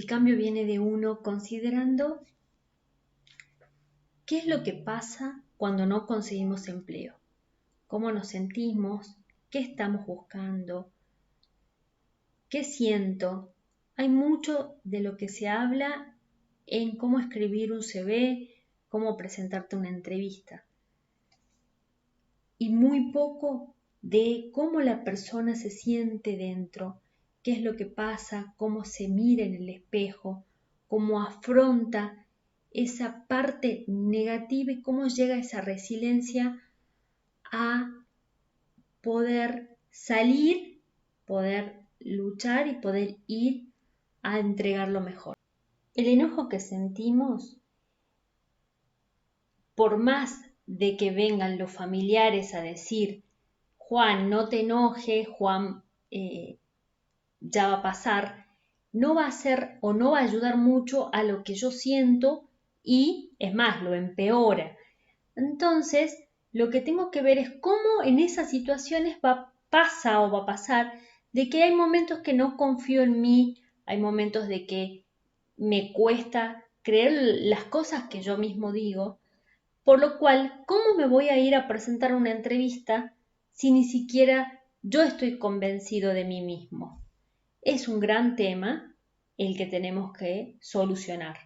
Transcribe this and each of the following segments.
cambio viene de uno considerando qué es lo que pasa cuando no conseguimos empleo, cómo nos sentimos, qué estamos buscando, qué siento. Hay mucho de lo que se habla en cómo escribir un CV, cómo presentarte una entrevista, y muy poco de cómo la persona se siente dentro, qué es lo que pasa, cómo se mira en el espejo, cómo afronta esa parte negativa y cómo llega esa resiliencia a poder salir, poder luchar y poder ir a entregar lo mejor. El enojo que sentimos, por más de que vengan los familiares a decir, Juan, no te enojes, Juan, ya va a pasar, no va a hacer o no va a ayudar mucho a lo que yo siento y, es más, lo empeora. Entonces, lo que tengo que ver es cómo en esas situaciones pasa o va a pasar de que hay momentos que no confío en mí, hay momentos de que me cuesta creer las cosas que yo mismo digo, por lo cual, ¿cómo me voy a ir a presentar una entrevista si ni siquiera yo estoy convencido de mí mismo? Es un gran tema el que tenemos que solucionar.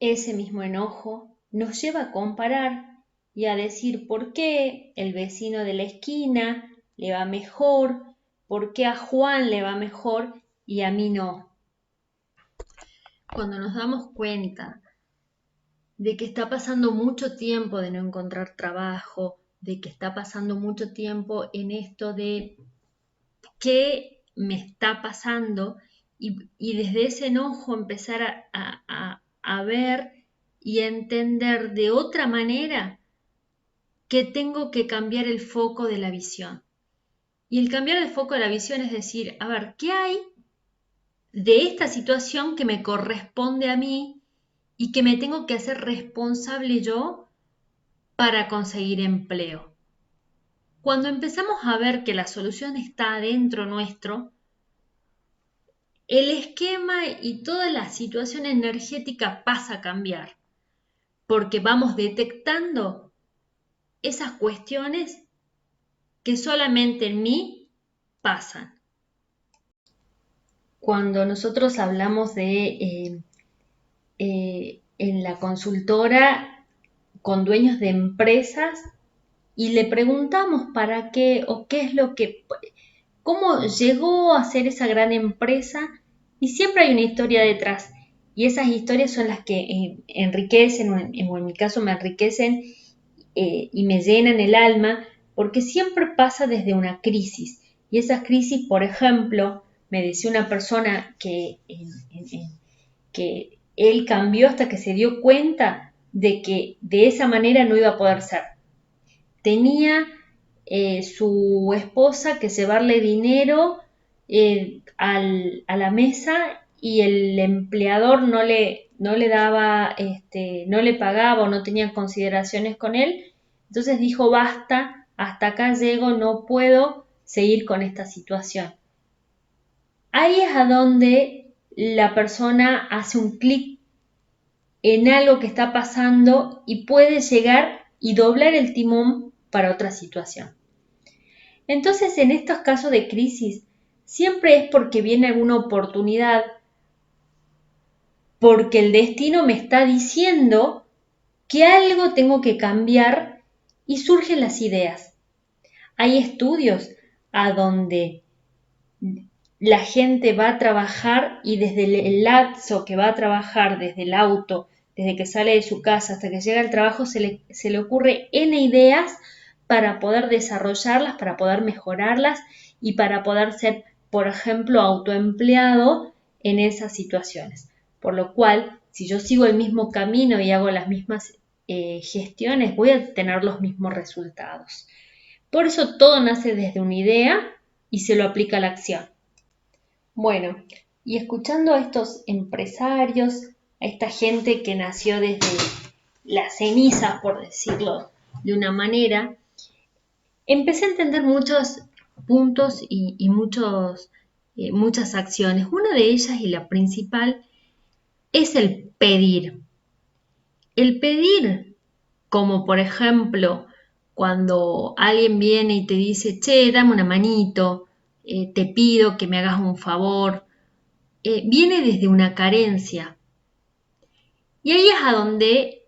Ese mismo enojo nos lleva a comparar y a decir por qué el vecino de la esquina le va mejor, por qué a Juan le va mejor y a mí no. Cuando nos damos cuenta de que está pasando mucho tiempo de no encontrar trabajo, de que está pasando mucho tiempo en esto de qué me está pasando y desde ese enojo empezar a ver y a entender de otra manera que tengo que cambiar el foco de la visión. Y el cambiar el foco de la visión es decir, a ver, ¿qué hay de esta situación que me corresponde a mí y que me tengo que hacer responsable yo para conseguir empleo? Cuando empezamos a ver que la solución está adentro nuestro, el esquema y toda la situación energética pasa a cambiar, porque vamos detectando esas cuestiones que solamente en mí pasan. Cuando nosotros hablamos de en la consultora con dueños de empresas y le preguntamos para qué o qué es lo que, cómo llegó a ser esa gran empresa, y siempre hay una historia detrás y esas historias son las que enriquecen o en mi caso me enriquecen y me llenan el alma, porque siempre pasa desde una crisis. Y esas crisis, por ejemplo, me decía una persona que él cambió hasta que se dio cuenta de que de esa manera no iba a poder ser. Tenía su esposa que llevarle dinero a la mesa y el empleador no le daba, no le pagaba o no tenía consideraciones con él. Entonces dijo, basta, hasta acá llego, no puedo seguir con esta situación. Ahí es a donde la persona hace un clic en algo que está pasando y puede llegar y doblar el timón para otra situación. Entonces, en estos casos de crisis, siempre es porque viene alguna oportunidad, porque el destino me está diciendo que algo tengo que cambiar y surgen las ideas. Hay estudios a donde la gente va a trabajar y desde el lapso que va a trabajar, desde el auto, desde que sale de su casa hasta que llega al trabajo, se le ocurre N ideas para poder desarrollarlas, para poder mejorarlas y para poder ser, por ejemplo, autoempleado en esas situaciones. Por lo cual, si yo sigo el mismo camino y hago las mismas gestiones, voy a tener los mismos resultados. Por eso todo nace desde una idea y se lo aplica a la acción. Bueno, y escuchando a estos empresarios, a esta gente que nació desde las cenizas, por decirlo de una manera, empecé a entender muchos puntos y muchos muchas acciones. Una de ellas y la principal es el pedir. El pedir, como por ejemplo, cuando alguien viene y te dice, che, dame una manito, te pido que me hagas un favor, viene desde una carencia. Y ahí es a donde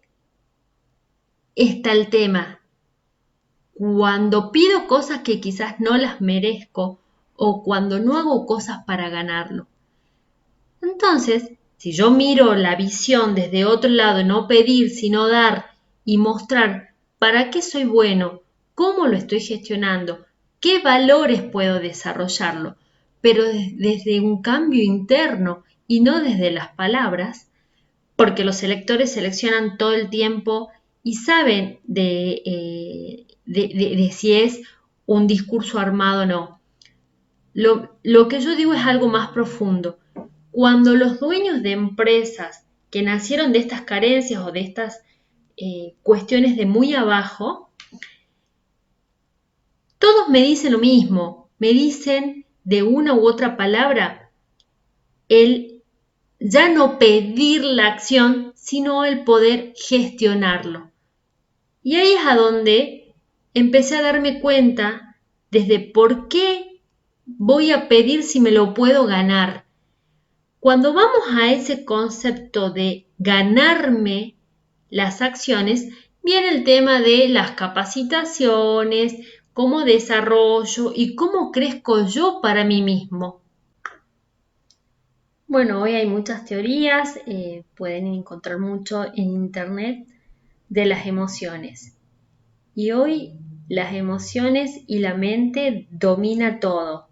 está el tema. Cuando pido cosas que quizás no las merezco o cuando no hago cosas para ganarlo. Entonces, si yo miro la visión desde otro lado, no pedir, sino dar y mostrar para qué soy bueno, cómo lo estoy gestionando, qué valores puedo desarrollarlo, pero desde un cambio interno y no desde las palabras, porque los electores seleccionan todo el tiempo y saben de si es un discurso armado o no. Lo que yo digo es algo más profundo. Cuando los dueños de empresas que nacieron de estas carencias o de estas cuestiones de muy abajo, todos me dicen lo mismo, me dicen de una u otra palabra el ya no pedir la acción, sino el poder gestionarlo. Y ahí es a donde empecé a darme cuenta desde por qué voy a pedir si me lo puedo ganar. Cuando vamos a ese concepto de ganarme las acciones, viene el tema de las capacitaciones, cómo desarrollo y cómo crezco yo para mí mismo. Bueno, hoy hay muchas teorías, pueden encontrar mucho en internet de las emociones. Y hoy las emociones y la mente domina todo.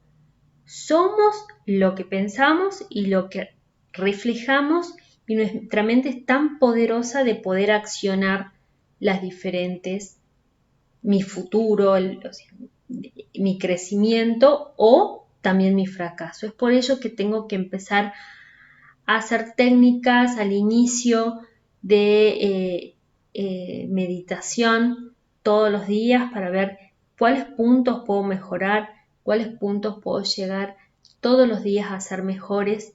Somos lo que pensamos y lo que reflejamos y nuestra mente es tan poderosa de poder accionar las diferentes, mi futuro, mi crecimiento o también mi fracaso. Es por ello que tengo que empezar a hacer técnicas al inicio de meditación todos los días para ver cuáles puntos puedo mejorar, cuáles puntos puedo llegar todos los días a ser mejores.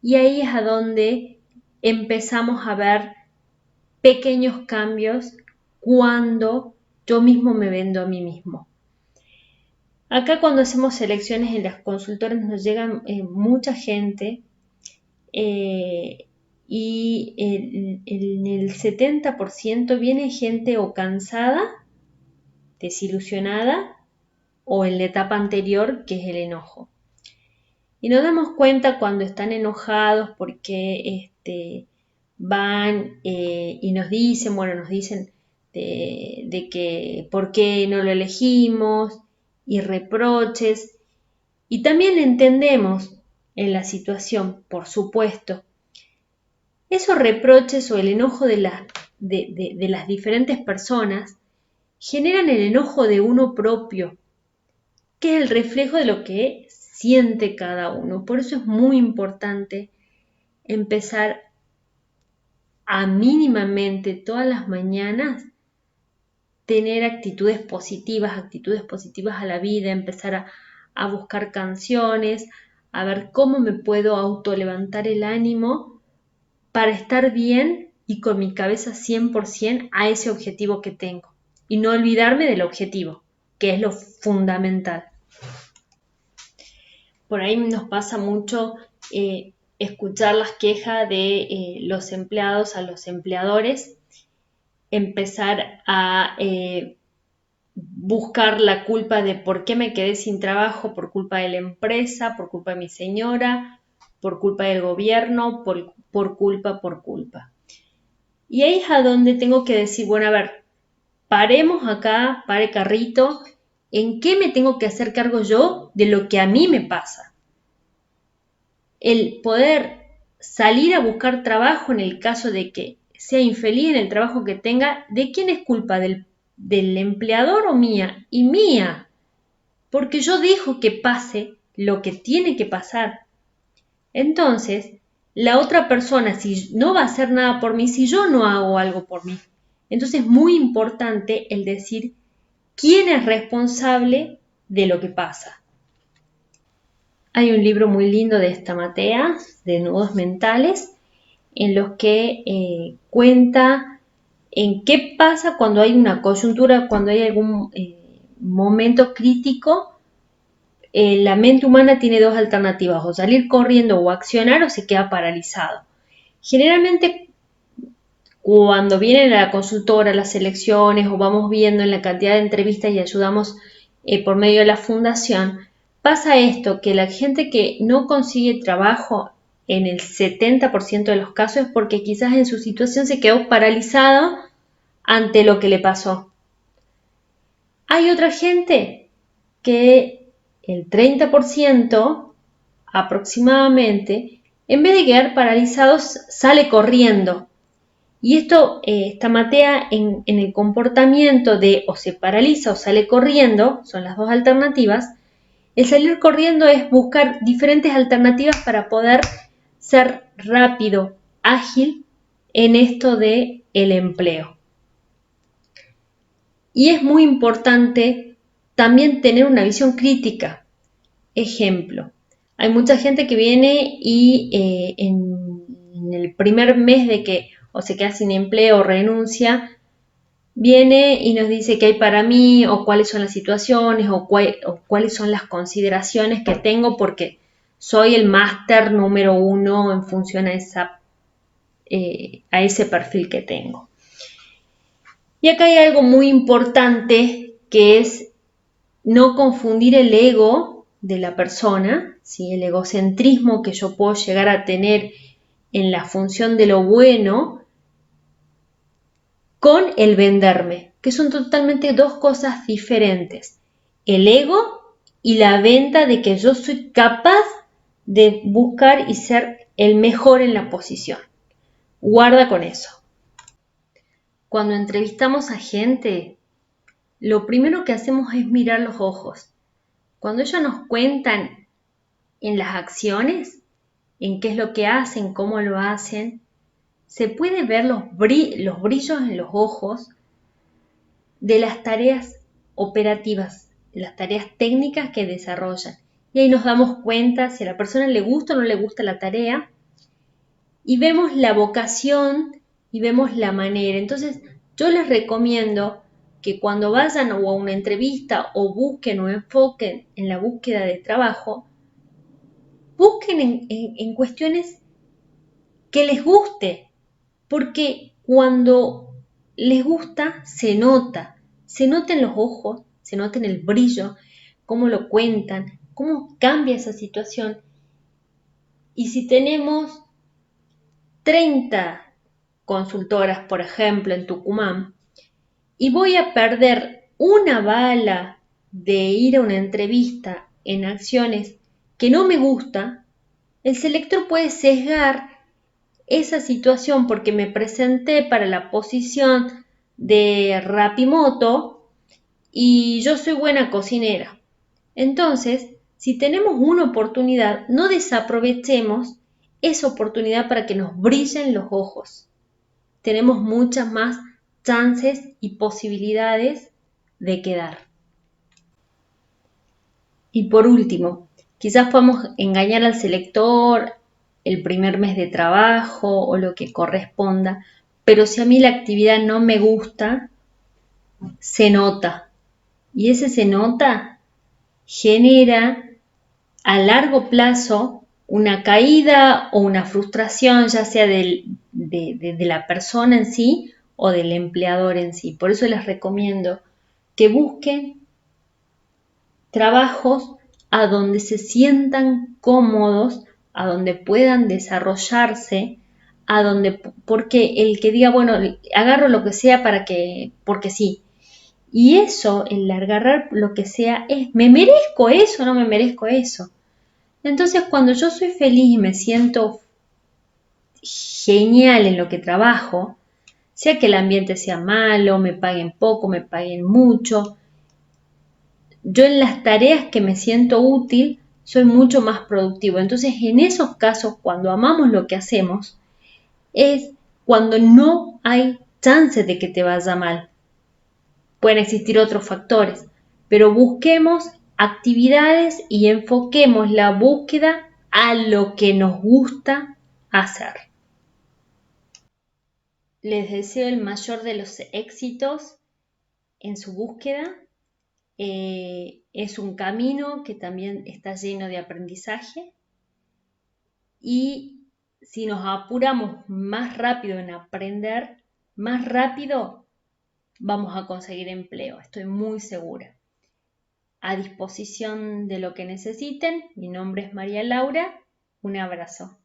Y ahí es a donde empezamos a ver pequeños cambios cuando yo mismo me vendo a mí mismo. Acá cuando hacemos selecciones en las consultoras nos llegan mucha gente y en el 70% viene gente o cansada, desilusionada o en la etapa anterior que es el enojo. Y nos damos cuenta cuando están enojados porque van y nos dicen de que por qué no lo elegimos y reproches. Y también entendemos en la situación, por supuesto, esos reproches o el enojo de las diferentes personas generan el enojo de uno propio, que es el reflejo de lo que siente cada uno. Por eso es muy importante empezar a mínimamente todas las mañanas tener actitudes positivas a la vida, empezar a buscar canciones, a ver cómo me puedo autolevantar el ánimo para estar bien y con mi cabeza 100% a ese objetivo que tengo. Y no olvidarme del objetivo, que es lo fundamental. Por ahí nos pasa mucho escuchar las quejas de los empleados a los empleadores, empezar a buscar la culpa de por qué me quedé sin trabajo, por culpa de la empresa, por culpa de mi señora, por culpa del gobierno, por culpa. Y ahí es a donde tengo que decir, bueno, a ver, paremos acá, pare carrito, ¿en qué me tengo que hacer cargo yo de lo que a mí me pasa? El poder salir a buscar trabajo en el caso de que sea infeliz en el trabajo que tenga, ¿de quién es culpa? ¿Del empleador o mía? Y mía, porque yo dejo que pase lo que tiene que pasar. Entonces, la otra persona, si no va a hacer nada por mí, si yo no hago algo por mí. Entonces es muy importante el decir quién es responsable de lo que pasa. Hay un libro muy lindo de Stamatea, de nudos mentales, en los que cuenta en qué pasa cuando hay una coyuntura, cuando hay algún momento crítico. La mente humana tiene dos alternativas, o salir corriendo o accionar o se queda paralizado. Generalmente cuando vienen a la consultora las elecciones o vamos viendo en la cantidad de entrevistas y ayudamos por medio de la fundación, pasa esto, que la gente que no consigue trabajo en el 70% de los casos es porque quizás en su situación se quedó paralizado ante lo que le pasó. Hay otra gente que el 30% aproximadamente, en vez de quedar paralizados, sale corriendo. Y esto Stamatea en el comportamiento de o se paraliza o sale corriendo, son las dos alternativas. El salir corriendo es buscar diferentes alternativas para poder ser rápido, ágil en esto de el empleo. Y es muy importante también tener una visión crítica. Ejemplo, hay mucha gente que viene y en el primer mes de que o se queda sin empleo o renuncia, viene y nos dice qué hay para mí o cuáles son las situaciones o cuáles son las consideraciones que tengo porque soy el máster número 1 en función a ese perfil que tengo. Y acá hay algo muy importante que es no confundir el ego de la persona, ¿sí? El egocentrismo que yo puedo llegar a tener en la función de lo bueno, con el venderme, que son totalmente dos cosas diferentes. El ego y la venta de que yo soy capaz de buscar y ser el mejor en la posición. Guarda con eso. Cuando entrevistamos a gente, lo primero que hacemos es mirar los ojos. Cuando ellos nos cuentan en las acciones, en qué es lo que hacen, cómo lo hacen, se puede ver los brillos en los ojos de las tareas operativas, de las tareas técnicas que desarrollan. Y ahí nos damos cuenta si a la persona le gusta o no le gusta la tarea y vemos la vocación y vemos la manera. Entonces, yo les recomiendo que cuando vayan o a una entrevista o busquen o enfoquen en la búsqueda de trabajo, busquen en cuestiones que les guste, porque cuando les gusta se nota en los ojos, se nota en el brillo, cómo lo cuentan, cómo cambia esa situación. Y si tenemos 30 consultoras, por ejemplo, en Tucumán, y voy a perder una bala de ir a una entrevista en acciones que no me gusta, el selector puede sesgar esa situación porque me presenté para la posición de Rapimoto y yo soy buena cocinera. Entonces, si tenemos una oportunidad, no desaprovechemos esa oportunidad para que nos brillen los ojos. Tenemos muchas más chances y posibilidades de quedar. Y por último, quizás podamos engañar al selector el primer mes de trabajo o lo que corresponda, pero si a mí la actividad no me gusta, se nota. Y ese se nota genera a largo plazo una caída o una frustración, ya sea de la persona en sí o del empleador en sí. Por eso les recomiendo que busquen trabajos a donde se sientan cómodos, a donde puedan desarrollarse, porque el que diga, bueno, agarro lo que sea porque sí. Y eso, el agarrar lo que sea, es, ¿me merezco eso o no me merezco eso? Entonces, cuando yo soy feliz y me siento genial en lo que trabajo, sea que el ambiente sea malo, me paguen poco, me paguen mucho, yo en las tareas que me siento útil soy mucho más productivo. Entonces, en esos casos, cuando amamos lo que hacemos, es cuando no hay chance de que te vaya mal. Pueden existir otros factores, pero busquemos actividades y enfoquemos la búsqueda a lo que nos gusta hacer. Les deseo el mayor de los éxitos en su búsqueda. Es un camino que también está lleno de aprendizaje y si nos apuramos más rápido en aprender, más rápido vamos a conseguir empleo, estoy muy segura. A disposición de lo que necesiten, mi nombre es María Laura, un abrazo.